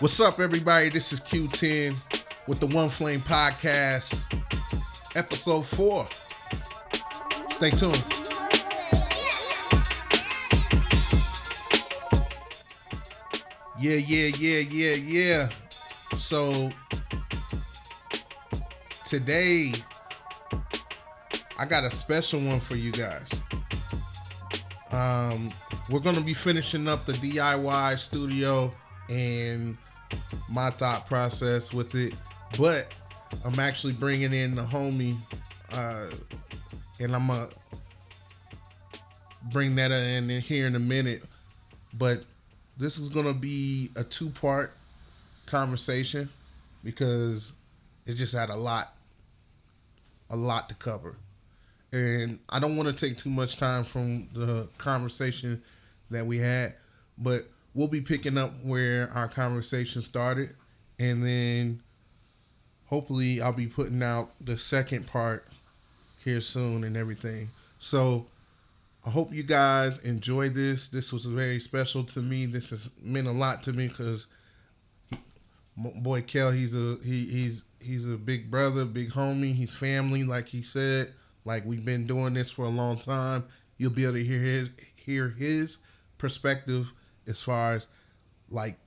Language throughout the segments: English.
What's up, everybody? This is Q10 with the 1Flame podcast, episode 4. Stay tuned. Yeah. So, today, I got a special one for you guys. We're going to be finishing up the DIY studio and my thought process with it, but I'm actually bringing in the homie, and I'm gonna bring that in here in a minute. But this is gonna be a 2-part conversation because it just had a lot to cover, and I don't want to take too much time from the conversation that we had, but we'll be picking up where our conversation started, and then hopefully I'll be putting out the second part here soon and everything. So I hope you guys enjoy this. This was very special to me. This has meant a lot to me because my boy Kel, he's a big brother, big homie. He's family, like he said. Like, we've been doing this for a long time. You'll be able to hear his perspective as far as like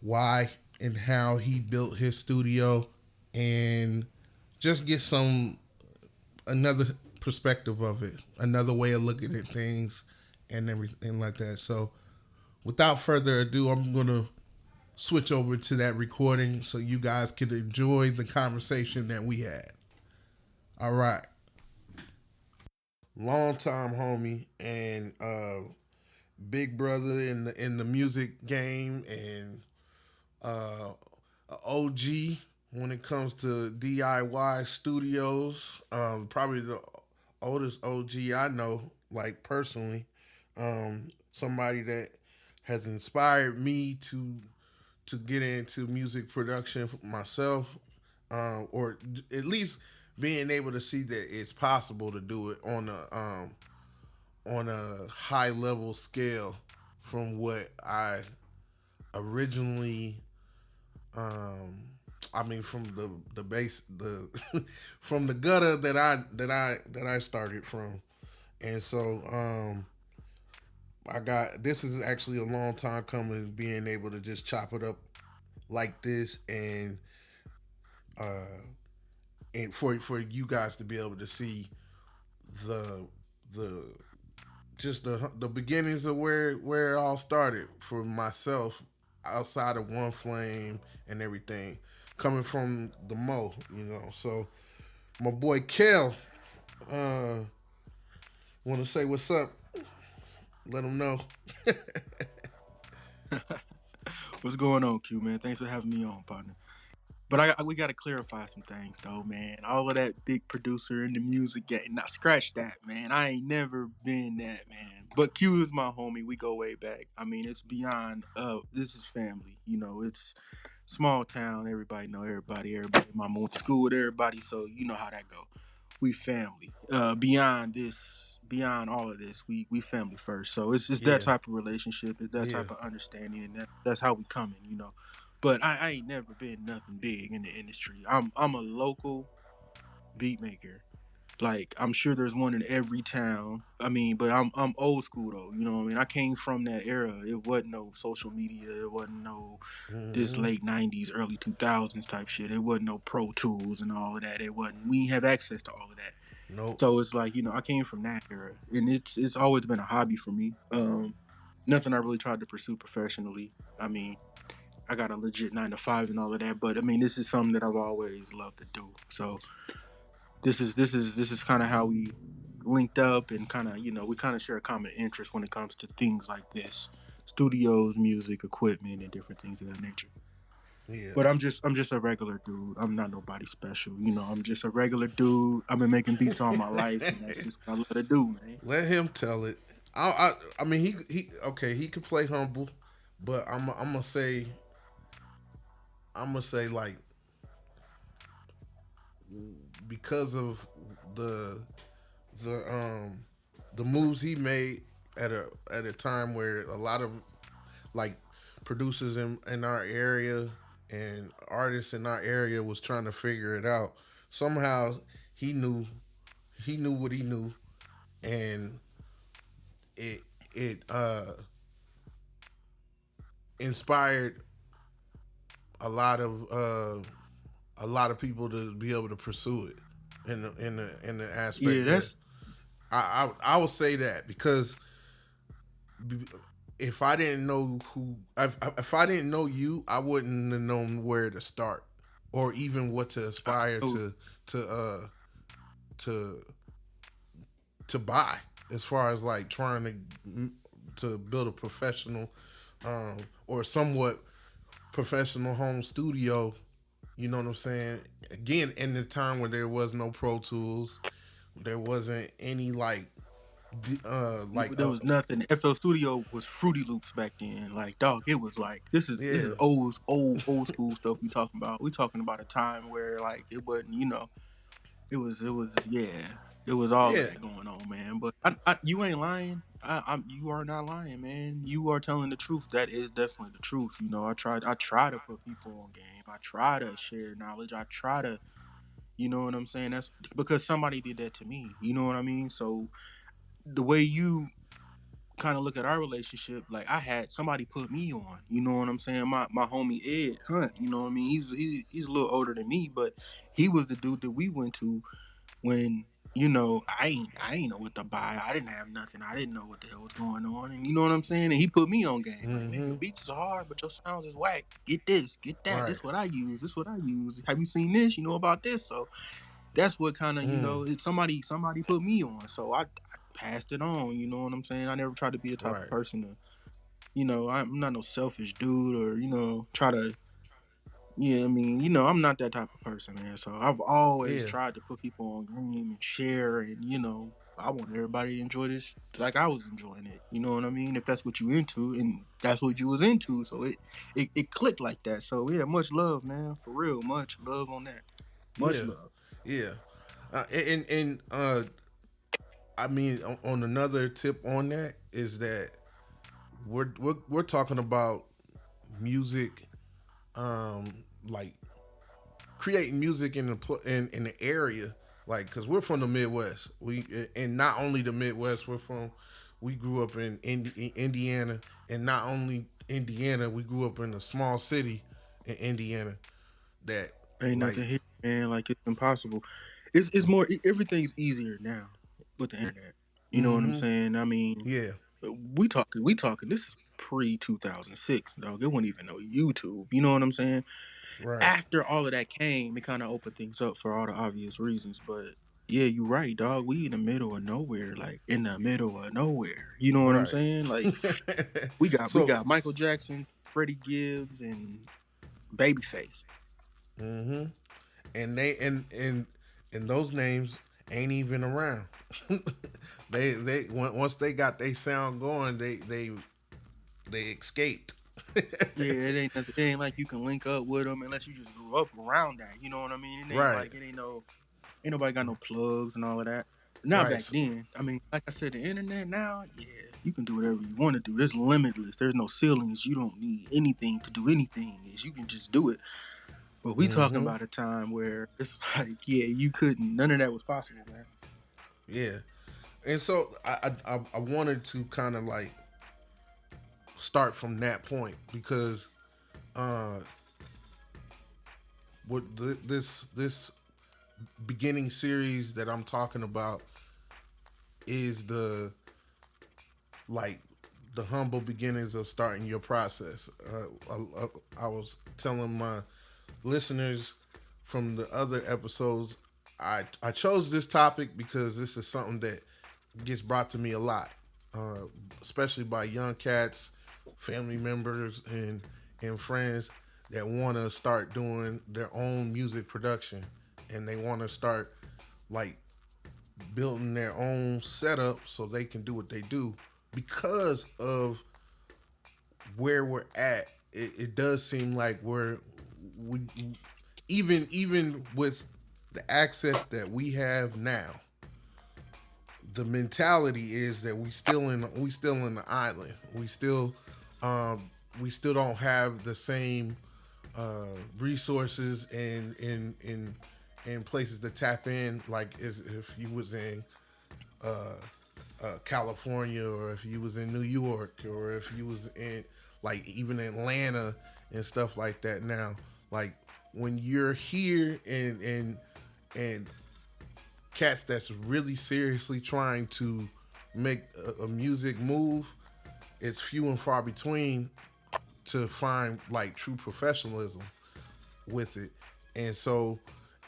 why and how he built his studio, and just get another perspective of it, another way of looking at things and everything like that. So without further ado, I'm gonna switch over to that recording so you guys can enjoy the conversation that we had. All right. Long time homie and big brother in the music game, and OG when it comes to DIY studios. Probably the oldest OG I know, like personally. Somebody that has inspired me to get into music production myself, or at least being able to see that it's possible to do it on a high level scale from what I originally, from the base, the from the gutter that I started from. And so I got, this is actually a long time coming, being able to just chop it up like this, uh and for you guys to be able to see the the just the beginnings of where it all started for myself, outside of 1Flame and everything, coming from the Mo. So my boy Kel, uh, want to say what's up? Let him know. What's going on, Q, man? Thanks for having me on, partner. But we got to clarify some things, though, man. All of that big producer in the music game, not scratch that, man. I ain't never been that, man. But Q is my homie. We go way back. I mean, it's beyond. This is family. It's small town. Everybody know everybody. Everybody. Mama went to school with everybody, so you know how that go. We family. Beyond this, beyond all of this, we family first. So it's that Yeah, type of relationship. It's that yeah, type of understanding, and that's how we coming. But I ain't never been nothing big in the industry. I'm a local beat maker. Like, I'm sure there's one in every town. I mean, but I'm old school though. You know what I mean? I came from that era. It wasn't no social media. It wasn't no this mm-hmm. late '90s, early 2000s type shit. It wasn't no Pro Tools and all of that. It wasn't. We didn't have access to all of that. Nope. So it's like, I came from that era, and it's always been a hobby for me. Nothing I really tried to pursue professionally. I mean, I got a legit 9 to 5 and all of that, but I mean, this is something that I've always loved to do. So this is kind of how we linked up, and kind of, we kind of share a common interest when it comes to things like this: studios, music, equipment, and different things of that nature. Yeah, But I'm just a regular dude. I'm not nobody special. I'm just a regular dude. I've been making beats all my life, and that's just what I love to do, man. let him tell it. I mean, he okay. He could play humble, but I'm gonna say like, because of the the um the moves he made at a time where a lot of, like, producers in our area and artists in our area was trying to figure it out. Somehow he knew he knew what he knew, and it it inspired a lot of people to be able to pursue it in the Yeah, aspect that that's I will say that because if I didn't know if I didn't know you, I wouldn't have known where to start or even what to I aspire know. to uh to to buy as far as like trying to build a professional or somewhat professional home studio. You know what I'm saying? Again, in the time when there was no Pro Tools, there wasn't any There was nothing. FL Studio was Fruity Loops back then. Like, dog, it was like this is yeah old school stuff we talking about. We talking about a time where like it wasn't, it was yeah, it was all of yeah that going on, man. But you ain't lying. You are not lying, man. You are telling the truth. That is definitely the truth. I try to put people on game. I try to share knowledge. I try to, you know what I'm saying? That's because somebody did that to me. You know what I mean? So the way you kind of look at our relationship, like I had somebody put me on. You know what I'm saying? My homie Ed Hunt. You know what I mean? He's a little older than me, but he was the dude that we went to when I ain't know what to buy. I didn't have nothing. I didn't know what the hell was going on, and you know what I'm saying. And he put me on game. Like, man, your mm-hmm beats are hard, but your sounds is whack. Get this, get that. right This what I use. This what I use. Have you seen this? You know about this? So that's what kind of mm, it's somebody put me on. So I passed it on. You know what I'm saying. I never tried to be the type of right person to, I'm not no selfish dude or try to. Yeah, I mean, I'm not that type of person, man. So I've always yeah tried to put people on game and share, and I want everybody to enjoy this like I was enjoying it. You know what I mean? If that's what you into, and that's what you was into, so it clicked like that. So yeah, much love, man. For real, much love on that. Much yeah love. yeah and I mean on another tip on that is that we're talking about music um like creating music in in the area, like because we're from the Midwest. And not only the Midwest, we grew up in Indiana, and not only Indiana, we grew up in a small city in Indiana that Ain't like nothing here, man. Like it's impossible. It's more. Everything's easier now with the internet. You know what I'm mm-hmm saying? I mean, yeah we talking. This is pre 2006, dog. It wasn't even no YouTube. You know what I'm saying? right After all of that came, it kind of opened things up for all the obvious reasons. But yeah, you're right, dog. We in the middle of nowhere, like in the middle of nowhere. You know what I'm right saying? Like we got we so got Michael Jackson, Freddie Gibbs, and Babyface. mm-hmm and and those names ain't even around. They once they got their sound going, they escaped. Yeah, it ain't nothing. It ain't like you can link up with them unless you just grew up around that. You know what I mean? It ain't Right, like ain't nobody got no plugs and all of that. Not right, back then. I mean, like I said, the internet now, yeah, you can do whatever you want to do. There's limitless. There's no ceilings. You don't need anything to do anything. Is you can just do it. But we talking mm-hmm, about a time where it's like, yeah, you couldn't. None of that was possible, man. yeah. And so I wanted to kind of like start from that point because uh, what this beginning series that I'm talking about is like the humble beginnings of starting your process. I was telling my listeners from the other episodes, I chose this topic because this is something that gets brought to me a lot, uh, especially by young cats, family members, and friends that want to start doing their own music production, and they want to start like building their own setup so they can do what they do because of where we're at. It does seem like we even with the access that we have now, the mentality is that we still in the island. We still we still don't have the same resources and places to tap in, like as if you was in California, or if you was in New York, or if you was in like even Atlanta and stuff like that. Now, like when you're here and cats that's really seriously trying to make a music move, it's few and far between to find like true professionalism with it. And so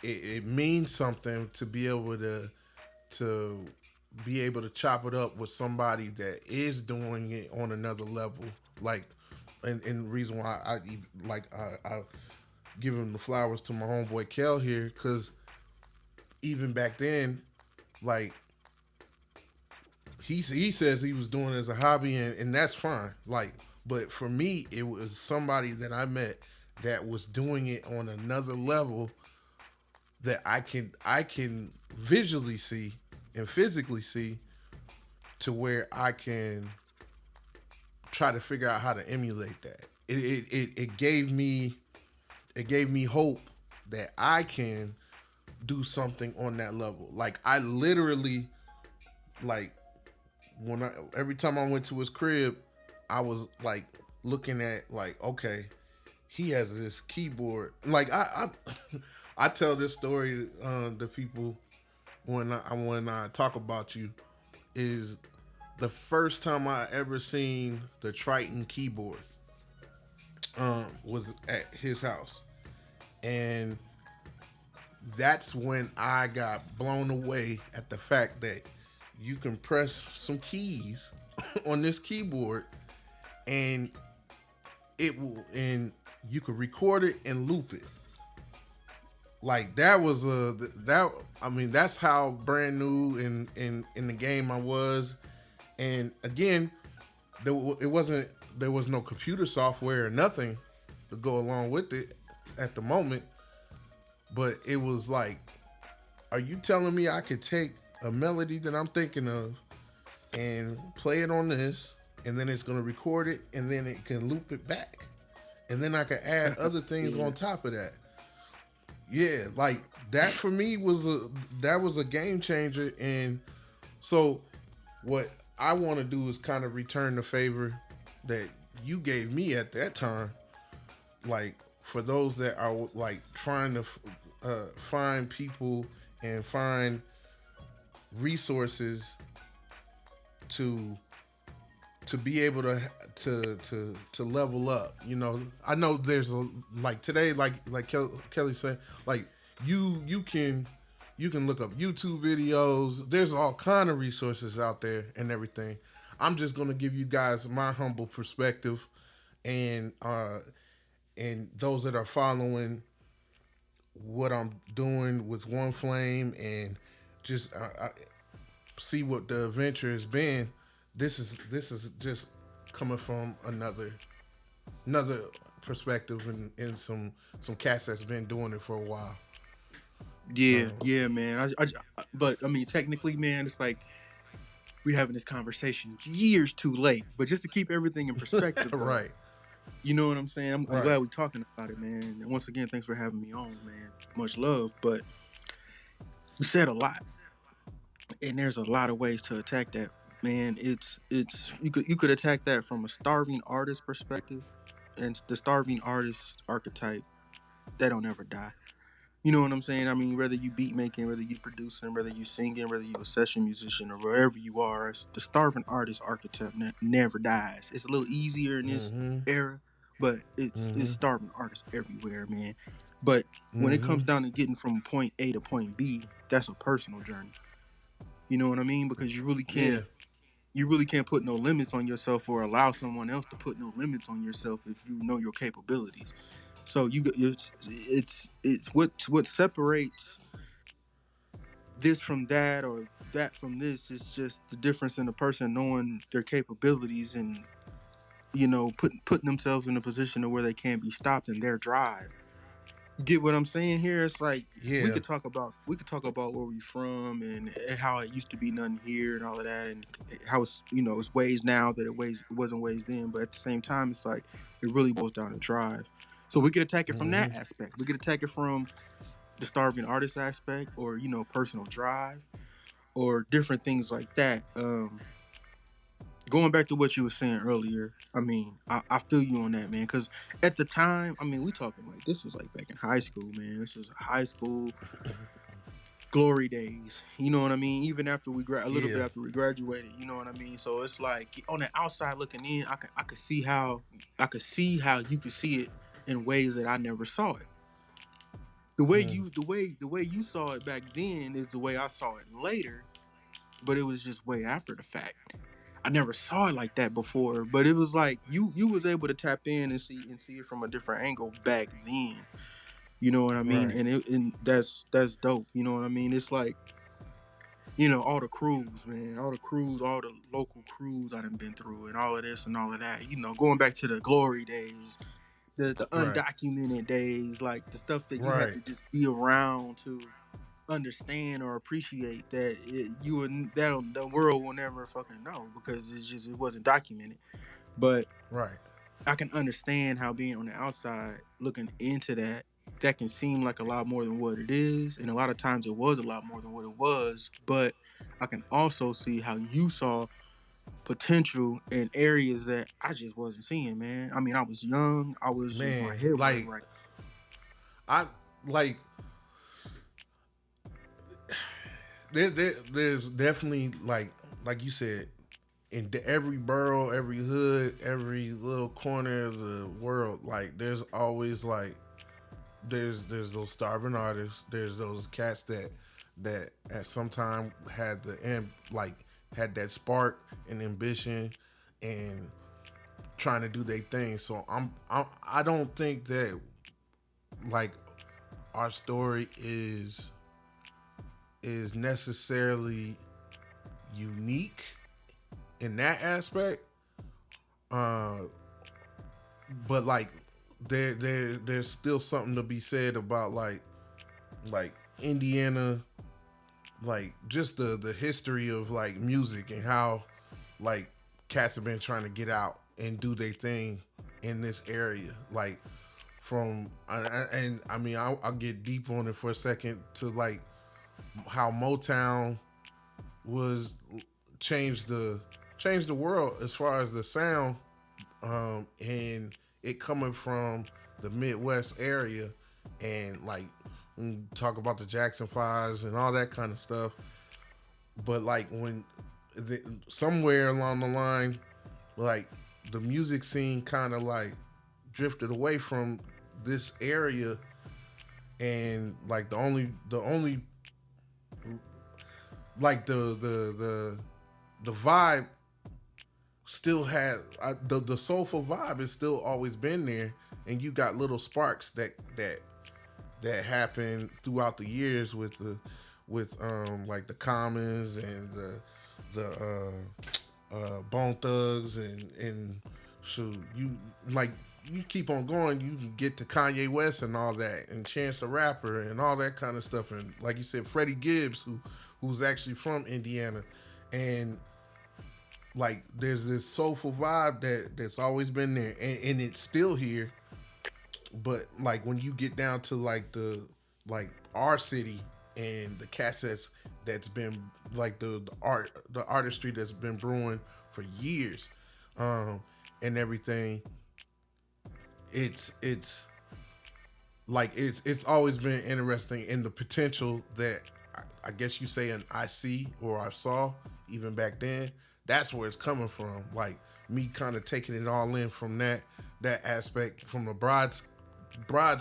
it means something to be able to be able to chop it up with somebody that is doing it on another level. Like, and the reason why I give him the flowers to my homeboy Kel here, because even back then, like he says he was doing it as a hobby, and that's fine. Like, but for me, it was somebody that I met that was doing it on another level that I can visually see and physically see, to where I can try to figure out how to emulate that. It gave me hope that I can do something on that level. Like I literally, like when I every time I went to his crib, I was like looking at like, okay, he has this keyboard. Like I tell this story to people when I talk about you, is the first time I ever seen the Triton keyboard was at his house, and that's when I got blown away at the fact that you can press some keys on this keyboard, and and you could record it and loop it. Like that was that I mean, that's how brand new in the game I was. And again, there was no computer software or nothing to go along with it at the moment. But it was like, are you telling me I could take a melody that I'm thinking of and play it on this, and then it's gonna record it, and then it can loop it back, and then I can add other things Yeah. on top of that. Yeah, like that for me was a game changer. And so what I want to do is kind of return the favor that you gave me at that time. Like for those that are like trying to find people and find resources to be able to level up. You know, I know there's a like today, like Kelly said, like you can look up YouTube videos. There's all kind of resources out there and everything. I'm just gonna give you guys my humble perspective, and those that are following what I'm doing with 1Flame, and just see what the adventure has been. This is just coming from another perspective, and some cats that's been doing it for a while. Yeah, yeah, man. But I mean, technically, man, it's like we having this conversation years too late. But just to keep everything in perspective, bro. Right, You know what I'm saying? I'm right. glad we're talking about it, man. And once again, thanks for having me on, man. Much love. But you said a lot, and there's a lot of ways to attack that, man. It's you could attack that from a starving artist perspective, and the starving artist archetype, that don't ever die. You know what I'm saying? I mean, whether you beat making, whether you producing, whether you singing, whether you a session musician or wherever you are, the starving artist archetype never dies. It's a little easier in this Mm-hmm. era, but it's Mm-hmm. starving artists everywhere, man. But when it Mm-hmm. comes down to getting from point A to point B, that's a personal journey. You know what I mean? Because Yeah. you really can't put no limits on yourself or allow someone else to put no limits on yourself if you know your capabilities. So it's what separates this from that or that from this is just the difference in the person knowing their capabilities and putting themselves in a position of where they can't be stopped in their drive. Get what I'm saying here? It's like we Yeah. could talk about where we from and how it used to be nothing here and all of that, and how it's, it's ways now that it wasn't ways then. But at the same time, it's like it really boils down to drive. So we could attack it from Hmm. that aspect. We could attack it from the starving artist aspect, or personal drive, or different things like that. Going back to what you were saying earlier, I mean, I feel you on that, man. Because at the time, I mean, we talking like this was like back in high school, man. This was high school glory days. You know what I mean? Even after a little bit Yeah. after we graduated, you know what I mean? So it's like on the outside looking in, I could see how you could see it in ways that I never saw it. Mm. The way you saw it back then is the way I saw it later, but it was just way after the fact. I never saw it like that before, but it was like you was able to tap in and see it from a different angle back then. You know what I mean? Right. And that's dope. You know what I mean? It's like, all the crews, man, all the local crews I done been through, and all of this and all of that. Going back to the glory days, the Right. undocumented days, like the stuff that you had Right. to just be around to understand or appreciate that you and that the world will never fucking know because it wasn't documented. But Right. I can understand how being on the outside looking into that can seem like a lot more than what it is, and a lot of times it was a lot more than what it was. But I can also see how you saw potential in areas that I just wasn't seeing, man. I mean, I was young. I was just my Man, head wasn't like right. I like there's definitely like you said, in every borough, every hood, every little corner of the world, like there's always like there's those starving artists. There's those cats that at some time had the end, like had that spark and ambition and trying to do their thing. So I don't think that like our story is necessarily unique in that aspect. Uh, but like there's still something to be said about like Indiana, like just the history of like music and how like cats have been trying to get out and do their thing in this area. Like and I mean I'll get deep on it for a second to like how Motown was changed the world as far as the sound, and it coming from the Midwest area, and like talk about the Jackson Fives and all that kind of stuff. But like when somewhere along the line, like the music scene kind of like drifted away from this area, and like the only like the vibe still had the soulful vibe has still always been there, and you got little sparks that happen throughout the years with like the Commons and the Bone Thugs and so you like you keep on going, you can get to Kanye West and all that, and Chance the Rapper and all that kind of stuff, and like you said, Freddie Gibbs, who's actually from Indiana, and like there's this soulful vibe that's always been there, and it's still here. But like when you get down to like like our city and the cassettes that's been like the artistry that's been brewing for years, um, and everything, it's like it's always been interesting in the potential that I guess you say and I see or I saw even back then. That's where it's coming from. Like me kind of taking it all in from that aspect from a broad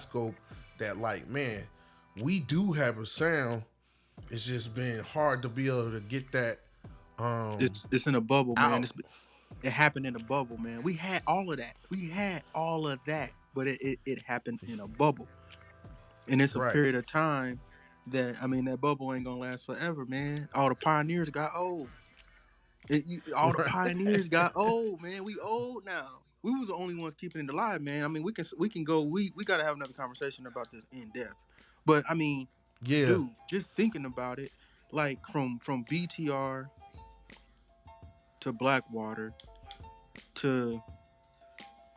scope. That like man, we do have a sound. It's just been hard to be able to get that It's in a bubble, man. out. It happened in a bubble, man. We had all of that. We had all of that, but it happened in a bubble. And it's a Right. period of time that, I mean, that bubble ain't gonna last forever, man. All the pioneers got old. All the Right. pioneers got old, man. We old now. we was the only ones keeping it alive, man. I mean, we can go. We got to have another conversation about this in depth. But I mean, Yeah. dude, just thinking about it, like from BTR to Blackwater to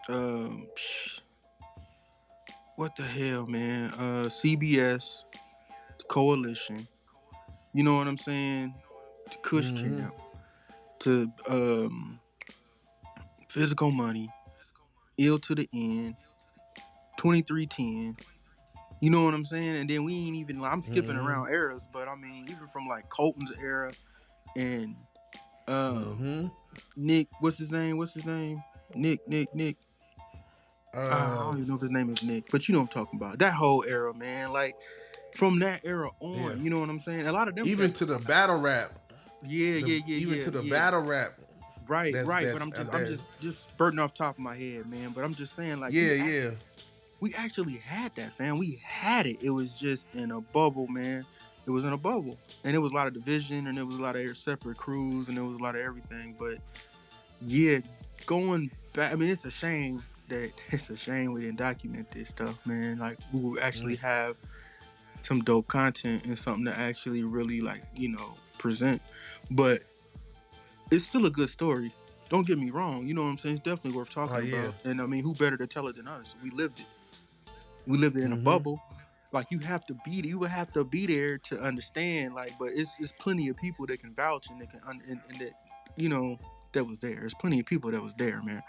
um, what the hell, man? CBS, the Coalition. You know what I'm saying? To Kush Mm-hmm. Camp, to Physical Money, Ill to the End, 2310. You know what I'm saying? And then we ain't even. Like, I'm skipping Mm-hmm. around eras, but I mean, even from like Colton's era and um Mm-hmm. Nick, what's his name? What's his name? Nick. I Uh don't even know if his name is Nick, but you know what I'm talking about. That whole era, man. Like from that era yeah. on, you know what I'm saying? A lot of them Even cats. to the battle rap. Yeah, The yeah, yeah, even yeah, to the yeah. battle rap. Right, That's right. But that's I'm that. just spurting off the top of my head, man. But I'm just saying, like Yeah, yeah. we actually had that, fam. We had it. It was just in a bubble, man. It was in a bubble, and it was a lot of division, and it was a lot of separate crews, and it was a lot of everything. But yeah, going back, I mean, it's a shame that it's a shame we didn't document this stuff, man. Like we would actually Mm. have some dope content and something to actually really like, present. But it's still a good story. Don't get me wrong. You know what I'm saying? It's definitely worth Oh talking yeah. about. And I mean, who better to tell it than us? We lived it. We lived it in a Mm-hmm. bubble. Like you would have to be there to understand. Like, but it's plenty of people that can vouch and that and that you know that was there. There's plenty of people that was there, man.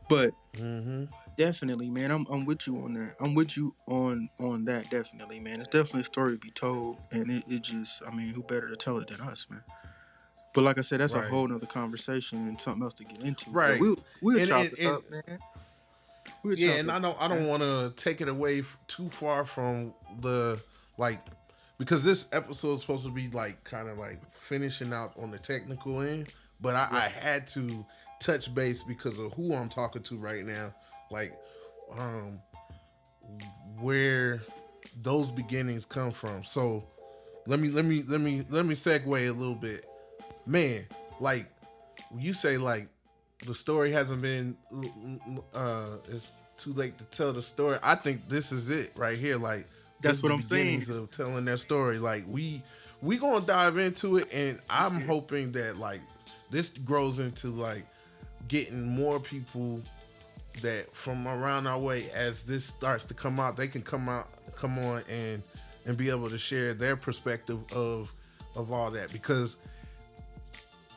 But Mm-hmm. definitely, man, I'm with you on that. I'm with you on that. Definitely, man. It's definitely a story to be told, and it just, I mean, who better to tell it than us, man? But like I said, that's a Right. whole nother conversation and something else to get into. But Right. we'll And chop and, it and up, man. We'll yeah, chop and it up, I don't man. want to take it away too far from the like because this episode is supposed to be like kind of like finishing out on the technical end, but I Right. had to touch base because of who I'm talking to right now, like um where those beginnings come from. So let me segue a little bit, man. Like you say, like the story hasn't been it's too late to tell the story. I think this is it right here. Like this That's is what the I'm saying. beginnings of telling that story. Like we gonna dive into it, and I'm Yeah. hoping that like this grows into like getting more people that from around our way as this starts to come out, they can come on and be able to share their perspective of all that. Because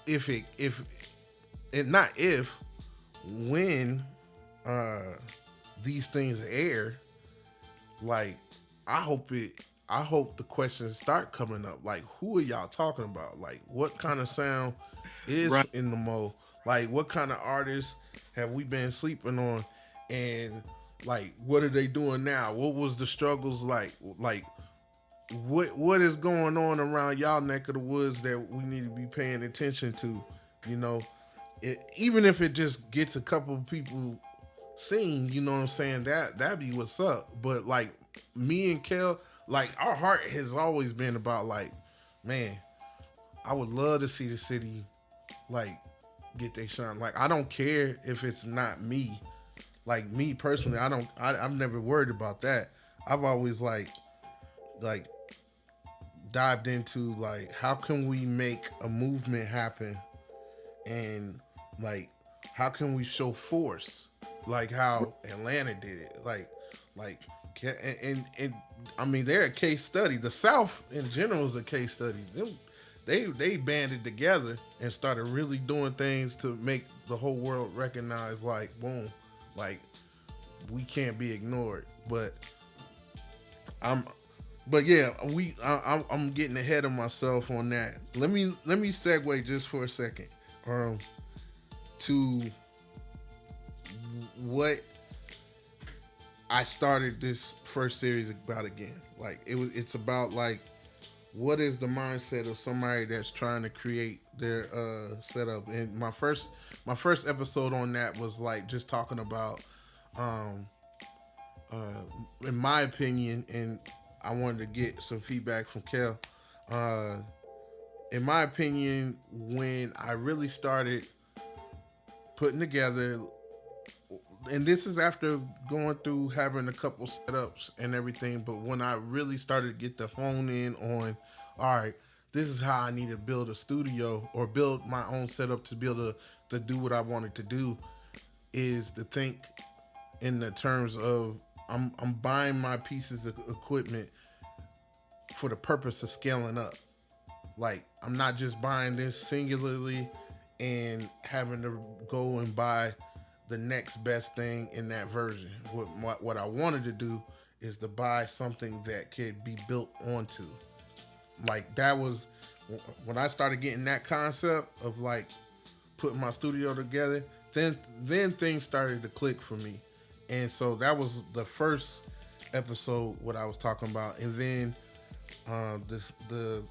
if it not if when uh these things air, like I hope it I hope the questions start coming up. Like, who are y'all talking about? Like, what kind of sound is Right. in the mo? Like, what kind of artists have we been sleeping on? And like, what are they doing now? What was the struggles like? Like, what is going on around y'all neck of the woods that we need to be paying attention to? You know, even if it just gets a couple of people seen, you know what I'm saying? That'd be what's up. But like me and Kel, like our heart has always been about like, man, I would love to see the city like get they shine. Like I don't care if it's not me. Like me personally, I'm never worried about that. I've always like dived into like how can we make a movement happen, and like how can we show force like how Atlanta did it, like and I mean they're a case study. The South in general is a case study. They banded together and started really doing things to make the whole world recognize like boom, like we can't be ignored. I'm but yeah, I'm getting ahead of myself on that. Let me segue just for a second. Um, to what I started this first series about again. Like it's about like what is the mindset of somebody that's trying to create their setup. And my first episode on that was like just talking about um in my opinion, and I wanted to get some feedback from Kel. Uh in my opinion, when I really started putting together and this is after going through having a couple setups and everything. But when I really started to get the hone in on, all right, this is how I need to build a studio or build my own setup to be able to do what I wanted to do, is to think in the terms of I'm buying my pieces of equipment for the purpose of scaling up. Like, I'm not just buying this singularly and having to go and buy the next best thing in that version. What I wanted to do is to buy something that could be built onto. Like, that was when I started getting that concept of like putting my studio together. Then things started to click for me, and so that was the first episode what I was talking about, and then the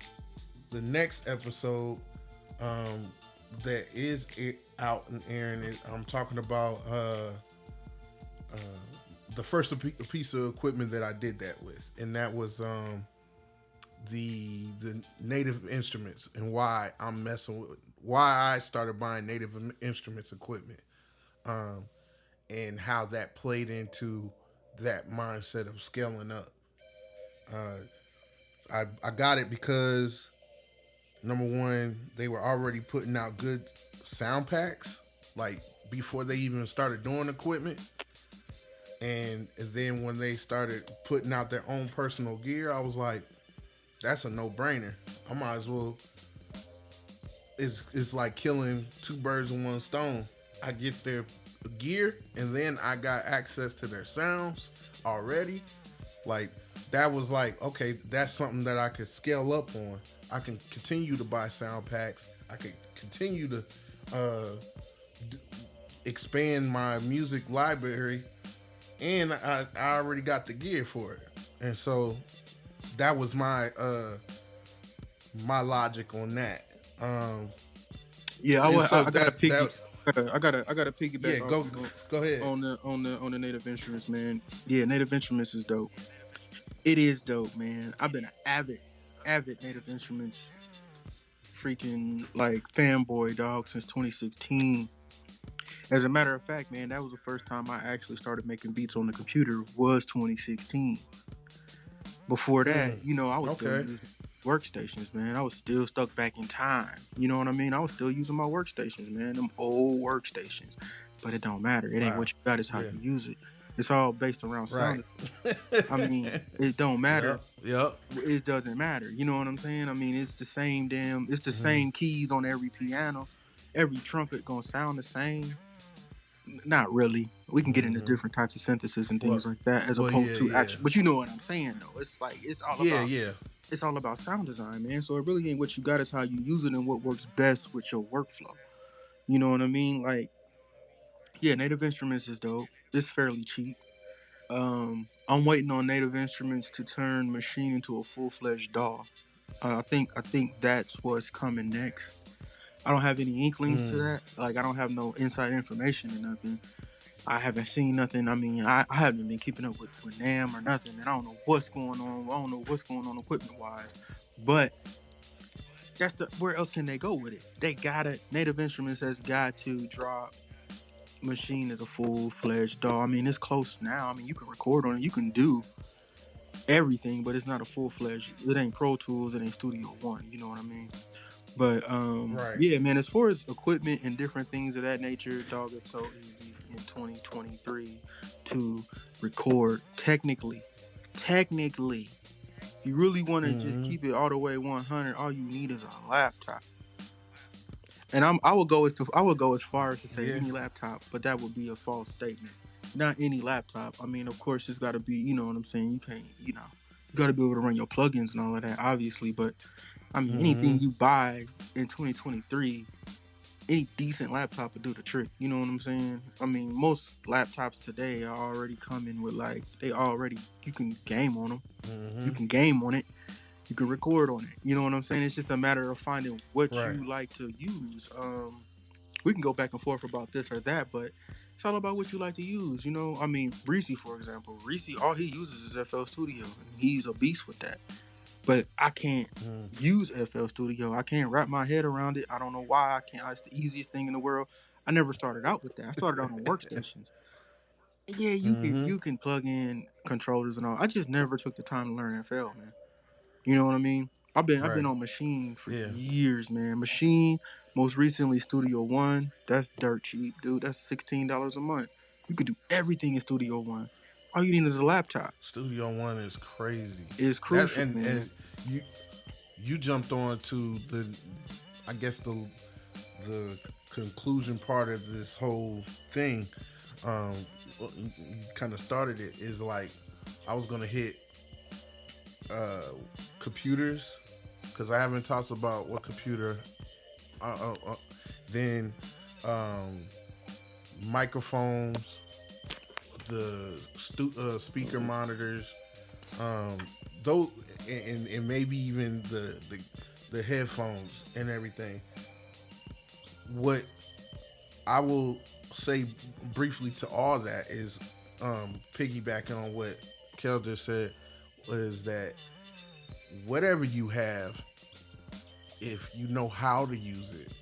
next episode that is out and airing it. I'm talking about the first piece of equipment that I did that with, and that was the native instruments and why I'm messing with why I started buying native instruments equipment, and how that played into that mindset of scaling up. I got it because number one, they were already putting out good sound packs, like before they even started doing equipment. And then when they started putting out their own personal gear, I was like, that's a no brainer. I might as well. It's like killing two birds with one stone. I get their gear, and then I got access to their sounds already. Like, that was like, okay, that's something that I could scale up on. I can continue to buy sound packs. I could continue to expand my music library, and I already got the gear for it. And so that was my logic on that. Yeah, And so I got to piggy. that I got to yeah, piggyback off go ahead. on the native instruments, man. Yeah, native instruments is dope. It is dope, man. I've been an avid native instruments freaking like fanboy dog since 2016. As a matter of fact, man, that was the first time I actually started making beats on the computer was 2016. Before that, I was still Okay. using workstations, man. I was still stuck back in time. You know what I mean? I was still using my workstations, man. Them old workstations. But it don't matter. It ain't Wow. what you got, it's how Yeah. you use it. It's all based around Right. sound. I mean, it don't matter. Yep. Yep. It doesn't matter. You know what I'm saying? I mean, it's the same keys on every piano. Every trumpet gonna sound the same. Not really. We can get into different types of synthesis and Well, things like that, as well, opposed yeah, to yeah, actual. But you know what I'm saying, though. It's like yeah, yeah. it's all about sound design, man. So it really ain't what you got; it's how you use it and what works best with your workflow. You know what I mean? Like, yeah, Native Instruments is dope. It's fairly cheap. I'm waiting on Native Instruments to turn Machine into a full-fledged DAW. I think that's what's coming next. I don't have any inklings to that. Like, I don't have no inside information or nothing. I haven't seen nothing. I mean, I haven't been keeping up with NAM or nothing, and I don't know what's going on. I don't know what's going on equipment wise. But where else can they go with it? They gotta Native Instruments has got to drop Machine as a full-fledged DAW. I mean, it's close now. I mean, you can record on it, you can do everything, but it's not a full-fledged. It ain't Pro Tools, it ain't Studio One. You know what I mean? But Right. yeah, man. As far as equipment and different things of that nature, dog, it's so easy in 2023 to record. Technically, if you really want to just keep it all the way 100, all you need is a laptop. And I would go as far as to say Yeah. any laptop, but that would be a false statement. Not any laptop. I mean, of course, it's got to be. You know what I'm saying? You can't. You got to be able to run your plugins and all of that, obviously, but. I mean, anything you buy in 2023, any decent laptop will do the trick. You know what I'm saying? I mean, most laptops today are already coming with you can game on them. You can game on it. You can record on it. You know what I'm saying? It's just a matter of finding what Right. you like to use. We can go back and forth about this or that, but it's all about what you like to use. I mean, Reese, for example. Reese, all he uses is FL Studio, and he's a beast with that. But I can't use FL Studio. I can't wrap my head around it. I don't know why I can't. It's the easiest thing in the world. I never started out with that. I started out on workstations. Yeah, Mm-hmm. you can plug in controllers and all. I just never took the time to learn FL, man. You know what I mean? I've been Right. on Machine for Yeah. years, man. Machine, most recently Studio One. That's dirt cheap, dude. That's $16 a month. You could do everything in Studio One. All you need is a laptop. Studio One is crazy. It's That's crucial, man. and you you jumped on to the, I guess the conclusion part of this whole thing. Um, you kind of started it is like I was gonna hit uh, computers because I haven't talked about what computer. Then um, microphones, the speaker monitors, um, those, and maybe even the headphones and everything. What I will say briefly to all that is piggybacking on what Kel just said was that whatever you have, if you know how to use it,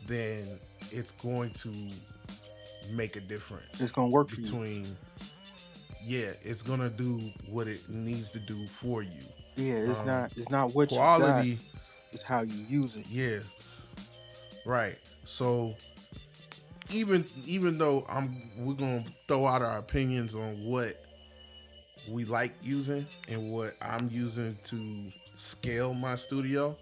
then it's going to make a difference It's gonna work for you. between, yeah, it's gonna do what it needs to do for you. Yeah, Um, it's not what you got, quality, it's how you use it. yeah, right. So even though we're gonna throw out our opinions on what we like using and what I'm using to scale my studio,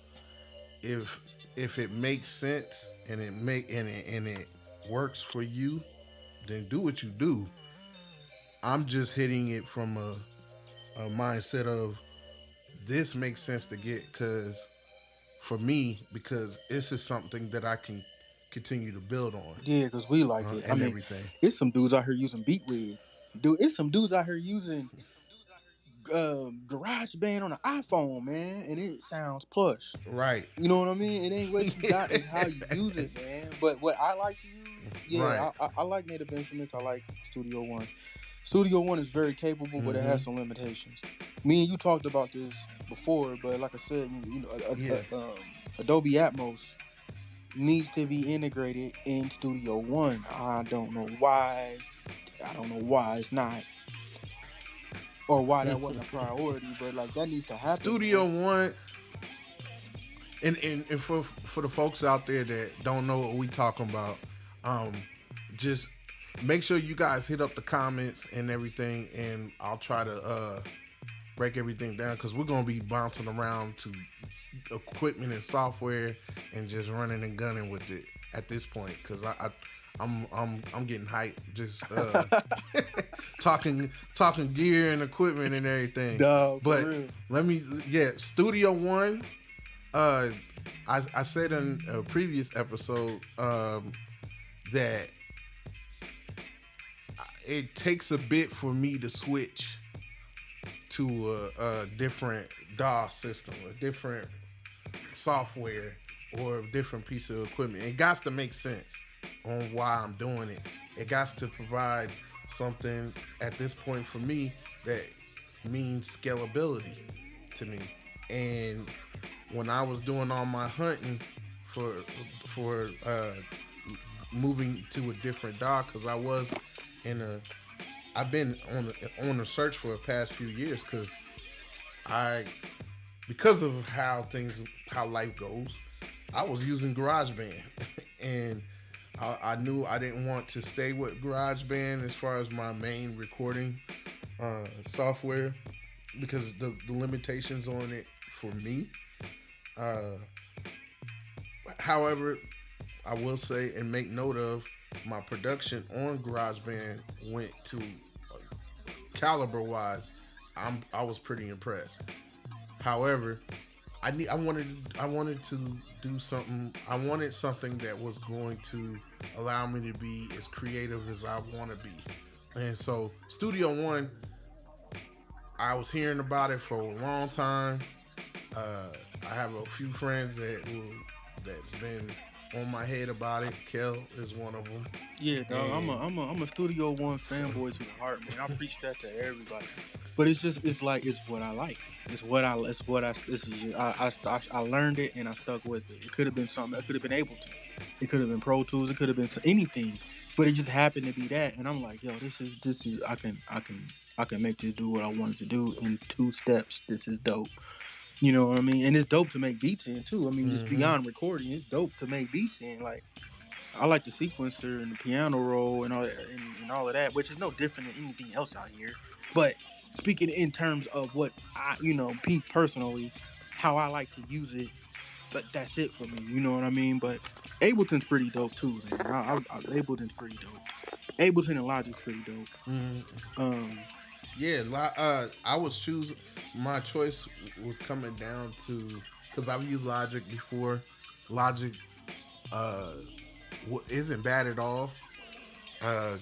if it makes sense and it works for you, then do what you do. I'm just hitting it from a mindset of this makes sense to get because for me because this is something that I can continue to build on Yeah, because we like it. I and mean, everything. it's some dudes out here using Beatwig. Dude, it's some dudes out here using GarageBand on an iPhone, man, and it sounds plush. Right. You know what I mean? It ain't what you got, it's how you use it, man. But what I like to use, Right. yeah, I like Native Instruments. I like Studio One. Studio One is very capable, but it Mm-hmm. has some limitations. Me and you talked about this before, but like I said, you know, Yeah. Adobe Atmos needs to be integrated in Studio One. I don't know why. I don't know why it's not, or why that wasn't a priority. But like that needs to happen, Studio man. One, and for the folks out there that don't know what we talking about, um, just make sure you guys hit up the comments and everything, and I'll try to break everything down because we're gonna be bouncing around to equipment and software and just running and gunning with it at this point because I'm getting hyped just talking gear and equipment and everything. Dog, for But real. let me, yeah, Studio One. Uh, I said in a previous episode that it takes a bit for me to switch to a different DAW system, a different software, or a different piece of equipment. It got to make sense on why I'm doing it. It got to provide something at this point for me that means scalability to me. And when I was doing all my hunting for moving to a different DAW, because I've been on a search for the past few years I because of how life goes, I was using GarageBand, and I knew I didn't want to stay with GarageBand as far as my main recording software because the limitations on it for me. Uh, However, I will say and make note of my production on GarageBand went to caliber wise. I was pretty impressed. However, I wanted to do something. I wanted something that was going to allow me to be as creative as I want to be. And so Studio One, I was hearing about it for a long time. I have a few friends that's been on my head about it. Kel is one of them. Yeah, dog. And I'm a Studio One fanboy to the heart, man. I preach that to everybody. But it's like it's what I like. It's what I. This is I learned it and I stuck with it. It could have been something. I could have been able to. It could have been Pro Tools. It could have been anything. but it just happened to be that, and I'm like, yo, this is I can make this do what I wanted to do in 2 steps. This is dope. You know what I mean? And it's dope to make beats in too. I mean, just Mm-hmm. beyond recording, it's dope to make beats in. Like I like the sequencer and the piano roll and all of that, which is no different than anything else out here. But speaking in terms of what I, me personally, how I like to use it, that's it for me. You know what I mean? But Ableton's pretty dope too, man. Ableton's pretty dope. Ableton and Logic's pretty dope. Mm-hmm. Um, Yeah, I was choosing. My choice was coming down to because I've used Logic before. Logic isn't bad at all. Uh,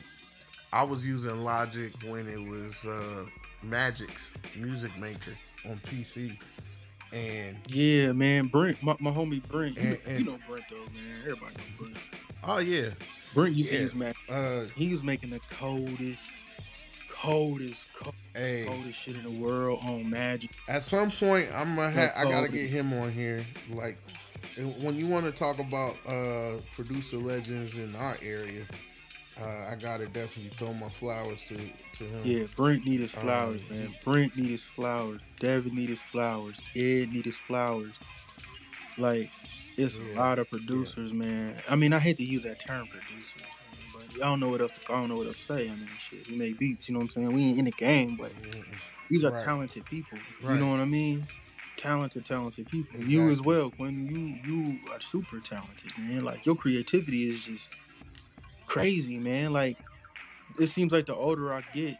I was using Logic when it was Magic's Music Maker on PC, and yeah, man. Brent, my homie Brent, you and know Brent though, man. Everybody know Brent. oh yeah, Brent used to yeah. use Mac. Uh, He was making the coldest, hey, coldest shit in the world on Magic. at some point The I gotta get coldest. him on here. Like when you want to talk about producer legends in our area, I gotta definitely throw my flowers to him. Yeah, Brent need his flowers, He, man. Brent need his flowers. Devin need his flowers. Ed need his flowers. Like, it's a yeah, lot of yeah, producers, man. I mean, I hate to use that term, producers, man, but I don't know what else to. I don't know what else to say. I mean, shit, we make beats. You know what I'm saying? We ain't in the game, but these are right, talented people. You know right, what I mean? Talented people. You as exactly. well, Quinn. You are super talented, man. Like your creativity is just crazy, man. Like it seems like the older I get,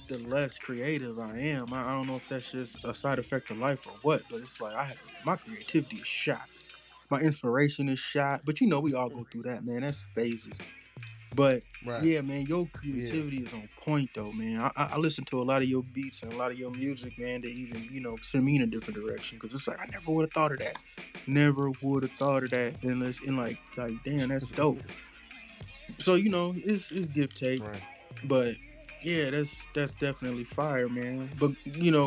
the less creative I am. I don't know if that's just a side effect of life or what, but it's like my creativity is shot. My inspiration is shot. But we all go through that, man. That's phases. But Right, yeah, man, your yeah. creativity is on point though, man. I listen to a lot of your beats and a lot of your music, man. That even send me in a different direction because it's like I never would have thought of that. Never would have thought of that. And like damn, that's dope. So it's give take, Right. but yeah, that's definitely fire, man. But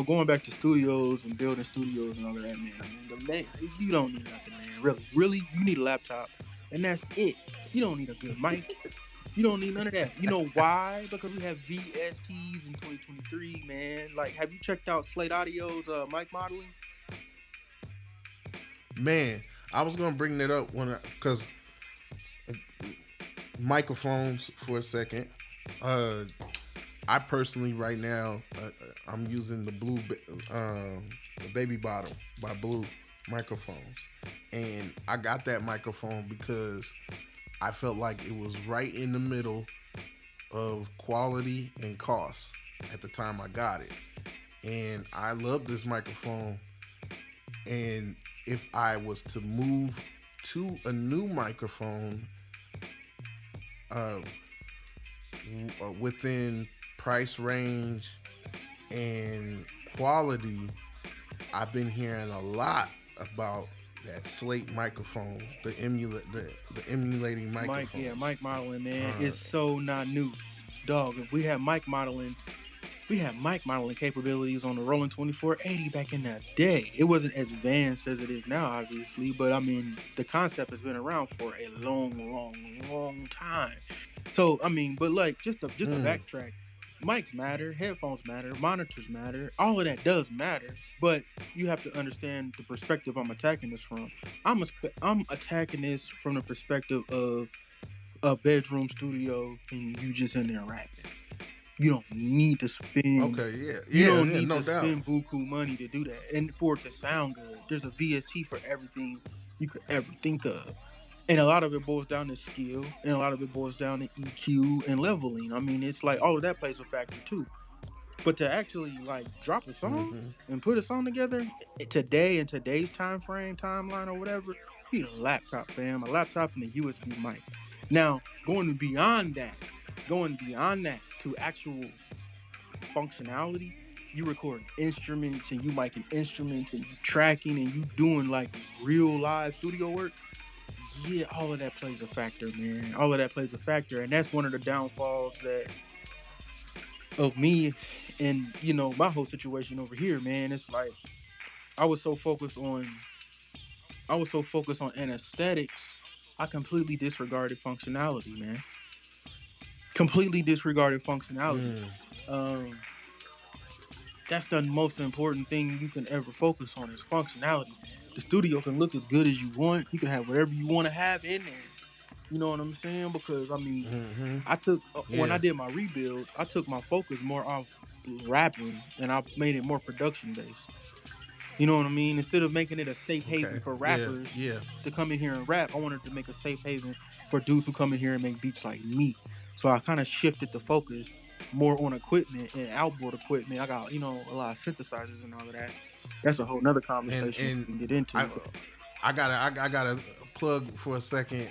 going back to studios and building studios and all of that, man. I mean, you don't need nothing, man. Really, you need a laptop, and that's it. You don't need a good mic. You don't need none of that. You know why? Because we have VSTs in 2023, man. Like, have you checked out Slate Audio's mic modeling? Man, I was gonna bring that up when because microphones for a second. Uh, I personally right now I'm using the baby bottle by Blue microphones, and I got that microphone because I felt like it was right in the middle of quality and cost at the time I got it, and I love this microphone. And if I was to move to a new microphone uh, within price range and quality, I've been hearing a lot about that Slate microphone, the emulating Mike, yeah, microphones. mic modeling, man, Uh, is so not new, dog. If we had mic modeling, we had mic modeling capabilities on the Roland 2480 back in that day. It wasn't as advanced as it is now, obviously, but I mean, the concept has been around for a long time. So, I mean, but like, just to mm, backtrack, mics matter, headphones matter, monitors matter, all of that does matter. But you have to understand the perspective I'm attacking this from. I'm attacking this from the perspective of a bedroom studio and you just in there rapping. You don't need to spend okay, yeah, you yeah, don't yeah, need no to doubt. spend buku money to do that. And for it to sound good, there's a VST for everything you could ever think of. And a lot of it boils down to skill, and a lot of it boils down to EQ and leveling. I mean, it's like all of that plays a factor too. But to actually like drop a song Hmm. and put a song together today in today's time frame, timeline, or whatever, you need a laptop, fam, a laptop and a USB mic. Now, going beyond that to actual functionality, you recording instruments and you miking instruments and you tracking and you doing like real live studio work. Yeah, all of that plays a factor, man. All of that plays a factor, and that's one of the downfalls that of me and my whole situation over here, man. It's like I was so focused on I was so focused on anesthetics, I completely disregarded functionality, man. completely disregarded functionality. Um, that's the most important thing you can ever focus on is functionality. The studio can look as good as you want. You can have whatever you want to have in there. You know what I'm saying? Because I mean, I took when I Yeah. did my rebuild, I took my focus more off rapping and I made it more production based. You know what I mean? Instead of making it a safe haven Okay. for Yeah. rappers Yeah. to come in here and rap, I wanted to make a safe haven for dudes who come in here and make beats like me. So I kind of shifted the focus more on equipment and outboard equipment. I got, a lot of synthesizers and all of that. That's a whole nother conversation And we can get I into. But I gotta plug for a second.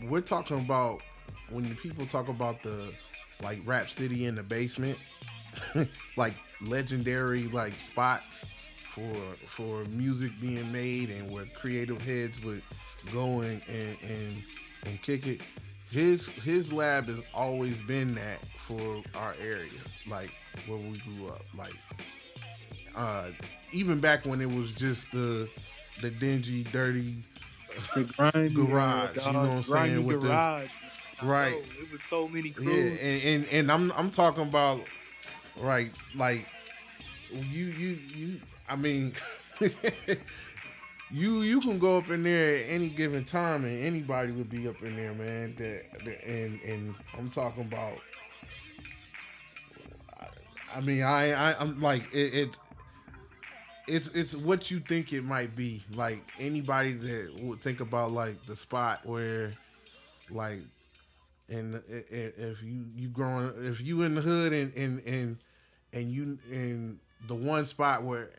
We're talking about when the people talk about the like Rap City in the basement, like legendary like spots for music being made and where creative heads would go and kick it. His lab has always been that for our area, like where we grew up. Like uh, even back when it was just the dingy, dirty the grimy garage. You know what dog, I'm grimy saying? With the garage, man. I right, know it was so many yeah, crews. and I'm talking about right, like you. I mean, you can go up in there at any given time, and anybody would be up in there, man. And I'm talking about. I mean, I'm like it's what you think it might be. Like anybody that would think about like the spot where like and if you growing if you in the hood and you in the one spot where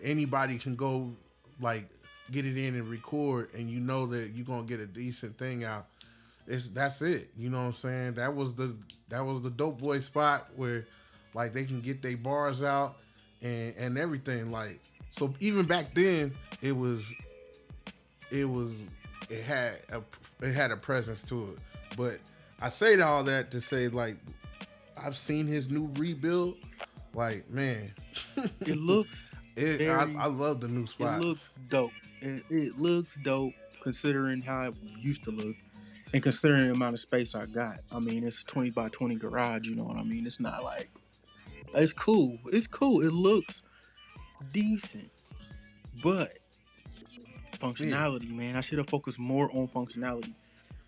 anybody can go like get it in and record and you know that you're gonna get a decent thing out. That's it. You know what I'm saying? That was the dope boy spot where like they can get their bars out and everything. Like so even back then it was it had a presence to it. But I say all that to say like I've seen his new rebuild. Like man, It looks I very love the new It spot. looks dope. It looks dope considering how it used to look and considering the amount of space I got. I mean, it's a 20 by 20 garage, you know what I mean? It's not like, it's cool. It's cool. It looks decent. But Yeah. functionality, man, I should have focused more on functionality,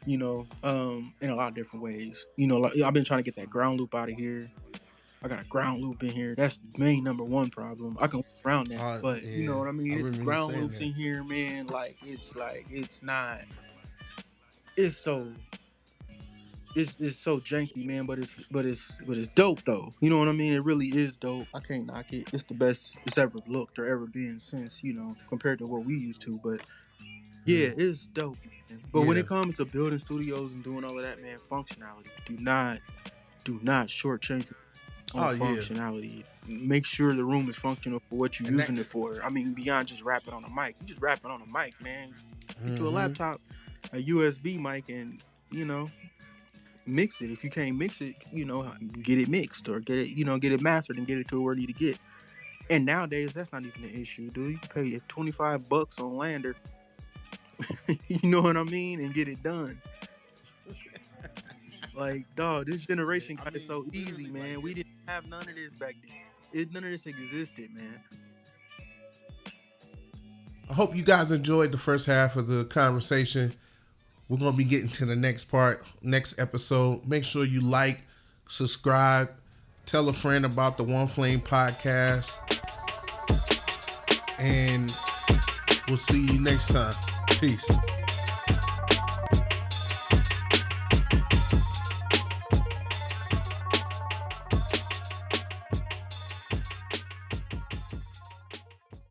in a lot of different ways. Like I've been trying to get that ground loop out of here. I got a ground loop in here. That's the main number one problem. I can work around that, but you know Yeah. what I I mean. It's remember you ground saying loops that. in here, man. Like it's so it's so janky, man. But it's dope though. You know what I mean. It really is dope. I can't knock it. It's the best it's ever looked or ever been since compared to what we used to. But yeah, it's dope, man. But when Yeah. it comes to building studios and doing all of that, man, functionality. Do not shortchange on Oh yeah. functionality. Make sure the room is functional for what you're And that. using it for. I mean, beyond just rapping on a mic. You just rapping on a mic, man. Get you a Mm-hmm. laptop, a USB mic, and mix it. If you can't mix it, get it mixed or get it mastered and get it to where you need to get. And nowadays, that's not even an issue, dude. You can pay $25 on Lander. You know what I mean, and get it done. Like, dog, this generation I got it mean, so easy, literally, like man. We didn't have none of this back then. None of this existed, man. I hope you guys enjoyed the first half of the conversation. We're gonna be getting to the next part, next episode. Make sure you like, subscribe, tell a friend about the 1Flame podcast, and we'll see you next time. Peace.